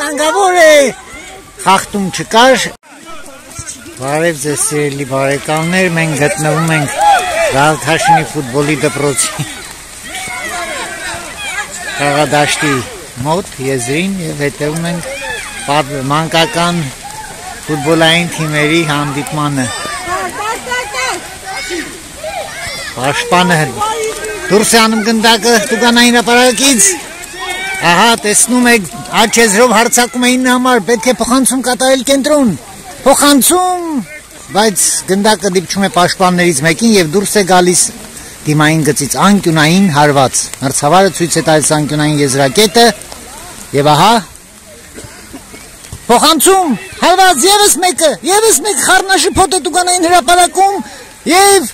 վտանգավոր է, խախտում չկար։ Բարև ձեզ սիրելի բարեկամներ, մենք գտնվում ենք Գալաթաշինի ֆուտբոլի դպրոցի խաղադաշտի մոտ եզրին եւ հետևում ենք մանկական ֆուտբոլային թիմերի հանդիպմանը։ Պաշտպանը դուրս է անում գնդակը տուգանային հրապարակից։ Ահա տեսնում եք աջ եզրով հարձակում է 9 համար, պետք է փոխանցում կատարել կենտրոն։ Փոխանցում, բայց գնդակը դիպչում է պաշտպաններից մեկին եւ դուրս է գալիս դիմային գծից անկյունային հարված։ Մրցավարը ցույց է տալիս անկյունային եզրակետը եւ ահա փոխանցում, հարված եւս մեկը խառնաշփոթ է տուգանային հրապարակում եւ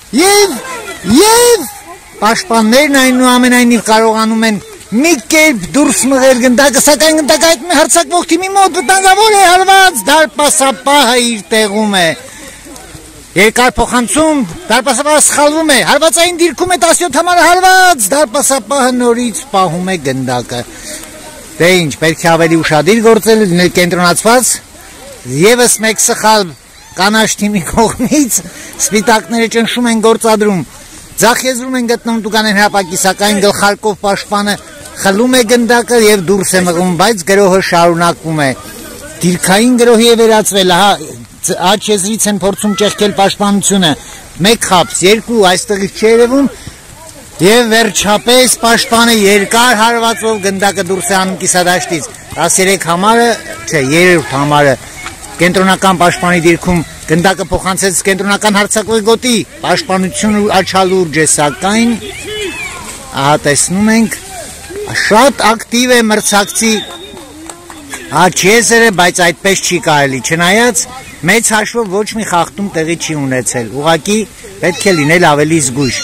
պաշտպաններն այնուամենայնիվ կարողանում են մի կերպ դուրս մղել գնդակը, սակայն գնդակը այդ հարձակվող թիմի մոտ վտանգավոր է, հարված, դարպասապահը իր տեղում է։ Երկար փոխանցում, դարպասապահը սխալվում է, հարվածային դիրքում է 17 համարը հարված, դարպասապահը նորից պահում է գնդակը։ Դե ինչ, պետք է ավելի ուշադիր գործել, կենտրոնացված, եւս մեկ սխալ կանաչ թիմի կողմից, սպիտակները ճնշում են գործադրում։ Ձախ եզրում են գտնվում տուգանային հրապարակի, սակայն գլխարկով պաշտպանը խլում է գնդակը եւ դուրս է մղում, բայց գրոհը շարունակվում է։ Դիրքային գրոհի է վերածվել, ահա աջ եզրից են փորձում ճեղքել պաշտպանությունը։ 1 խաբս, 2 այստեղից չի երևում եւ վերջապես պաշտպանը երկար հարվածով գնդակը դուրս է անում կիսադաշտից։ 13 համարը, չէ, 3 համարը կենտրոնական պաշտպանի դիրքում գնդակը փոխանցեց կենտրոնական հարձակվող գոտի, պաշտպանությունը աչալուրջ է, սակայն ահա տեսնում ենք շատ ակտիվ է մրցակցի աջ եզրը, բայց այդպես չի կարելի, չնայած մեծ հաշվով ոչ մի խախտում տեղի չի ունեցել, ուղղակի պետք է լինել ավելի զգույշ։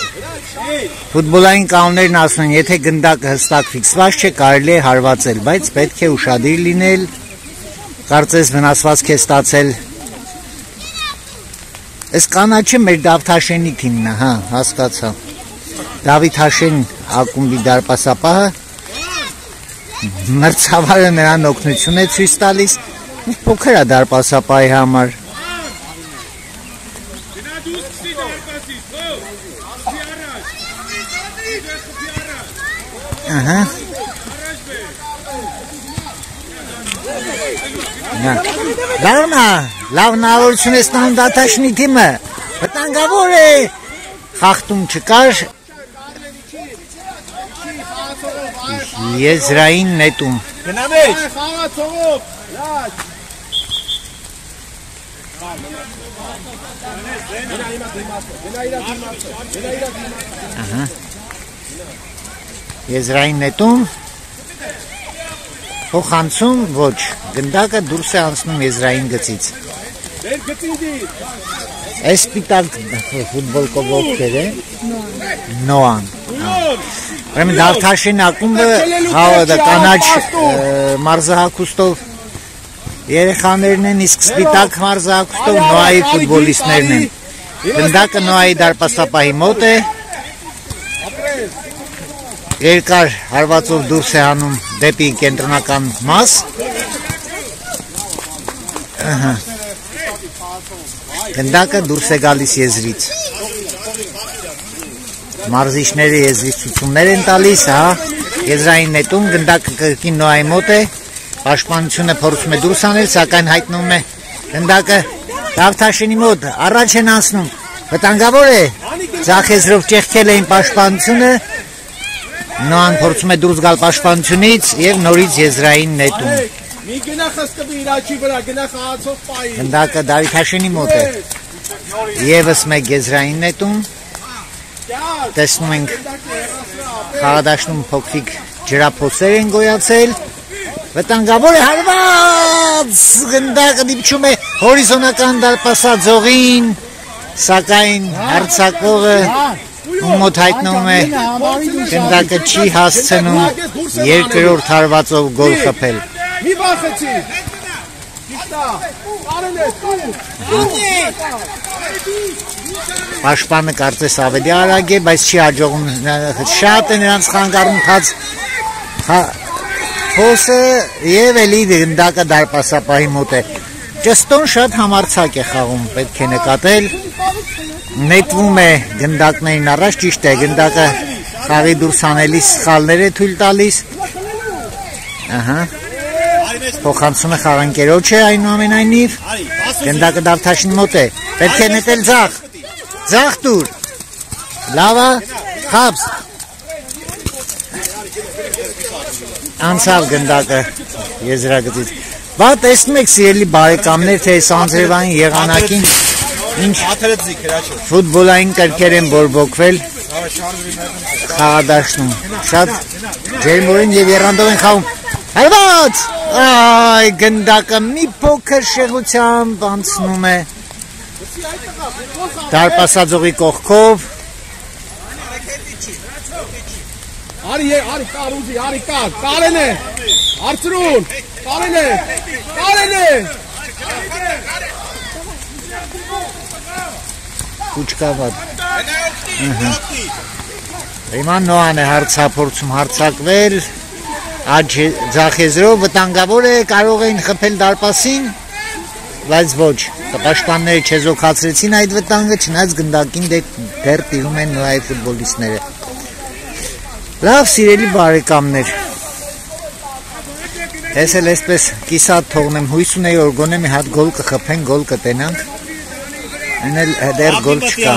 Ֆուտբոլային կանոններն ասում են, եթե գնդակը հստակ ֆիքսված չէ, կարելի է հարվածել, բայց պետք է ուշադիր լինել, կարծես վնասվածք է ստացել։ Այս կանաչը մեր Դավթաշենի թիմն է, հա, հասկացա։ Դավիթ Հաշեն ակումբի դարպասապահը մրցավարը նրան օգնություն է ցույց տալիս, փոքր է դարպասապահի համար։ Ահա։ Լավ նավորություն է ստանում Դավթաշենի թիմը, վտանգավոր է, խախտում չկար, եզրային նետում։ Եզրային նետում, փոխանցում ոչ, գնդակը դուրս է անցնում եզրային գծից։ Այս սպիտակ ֆուտբոլկով ովքեր է, Նոան։ Ուրեմն Դավթաշեն ակումբը կանաչ մարզահագուստով երեխաներն են, իսկ սպիտակ մարզահագուստով Նոայի ֆուտբոլիստներն են։ Գնդակը Նոայի դարպասապահի մոտ է, երկար հարվածով դուրս է հանում դեպի կենտրոնական մաս։ Գնդակը դուրս է գալիս եզրից։ Մարզիչները եզրից ցուցումներ են տալիս, հա, եզրային նետում գնդակը կրկին Նոայի մոտ է, պաշտպանությունը փորձում է դուրս անել, սակայն հայտնվում է գնդակը Դավթաշենի մոտ, առաջ են անցնում, վտանգավոր է, ձախ եզրով ճեղքել էին պաշտպանությունը, Նոան փորձում է դուրս գալ պաշտպանությունից եւ նորից եզրային նետում։ Գնդակը Դավթաշենի մոտ է, եւս մեկ եզրային նետում, տեսնում ենք խաղադաշտում փոքրիկ ջրափոսեր են գոյացել, վտանգավոր է, հարված, գնդակը դիպչում է հորիզոնական դարպասաձողին, սակայն հարձակվողը մոտ հայտնվում է, գնդակը չի հասցնում երկրորդ հարվածով գոլ խփել։ Մի բախեցի։ Պաշտպանը կարծես ավելի արագ է, բայց չի հաջողում, շատ է նրանց խանգարում Փոսը եւ էլի գնդակը դարպասապահի մոտ է։ Ճստոն շատ համարցակ է խաղում, պետք է նկատել։ Նետվում է գնդակներին առաջ, ճիշտ է, գնդակը խաղի դուրս անելիս սխալներ է թույլ տալիս։ Ահա։ Փոխանցումը խաղանկերոջ է այնուամենայնիվ։ Գնդակը Դավթաշին մոտ է։ Պետք է նետել ձախ։ Ձախ դուր։ Լավա, խաբս։ Անցավ գնդակը եզրագծից։ Բա տեսնում եք սիրելի բարեկամներ, թե այս անձրևային եղանակին ինչ ֆուտբոլային կրքեր են բորբոքվել խաղադաշտում։ Շատ ջերմորեն եւ եռանդով են խաղում։ Հարված! Այ գնդակը մի փոքր շեղությամբ անցնում է դարպասաձողի կողքով։ Արի կար ուզի, արի կար, կարեն է, արցրուն, կարեն է, Կուչկավատ։ Հիմա նոան է հարցափորձում հարցակվել, ձախեզրով վտանգավոր է, կարող էին խփել դարպասին, բայց ոչ, պաշտպանները չեզոքացրեցին այդ վտանգը, չնայած գնդակին դեռ տիրում են նոայի ֆուտբոլիստները։ Լավ սիրելի բարեկամներ, ես էլ այսպես կիսատ թողնեմ, հույս ունեի, որ գոնե մի հատ գոլ կխփեն, գոլ կտենանք, այն էլ դեռ գոլ չկա։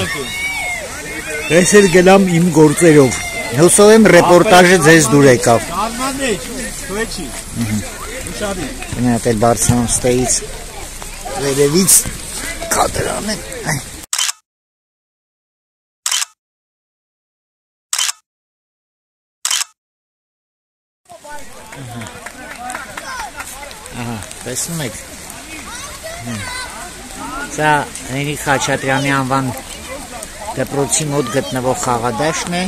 Ես էլ գնամ իմ գործերով, հուսով եմ ռեպորտաժը ձեզ դուր եկավ։ Գնատ էլ բարձրանում ստեից, վերևից կադր անեմ։ Ահա, տեսնում եք։ Սա Հենրիկ Խաչատրյանի անվան դպրոցի մոտ գտնվող խաղադաշտն է։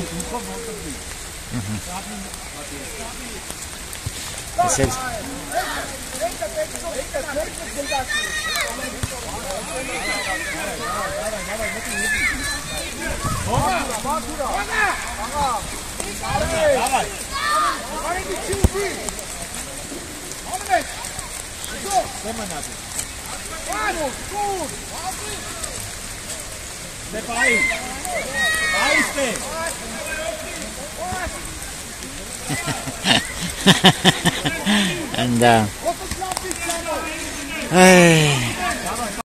Տեսեք։ And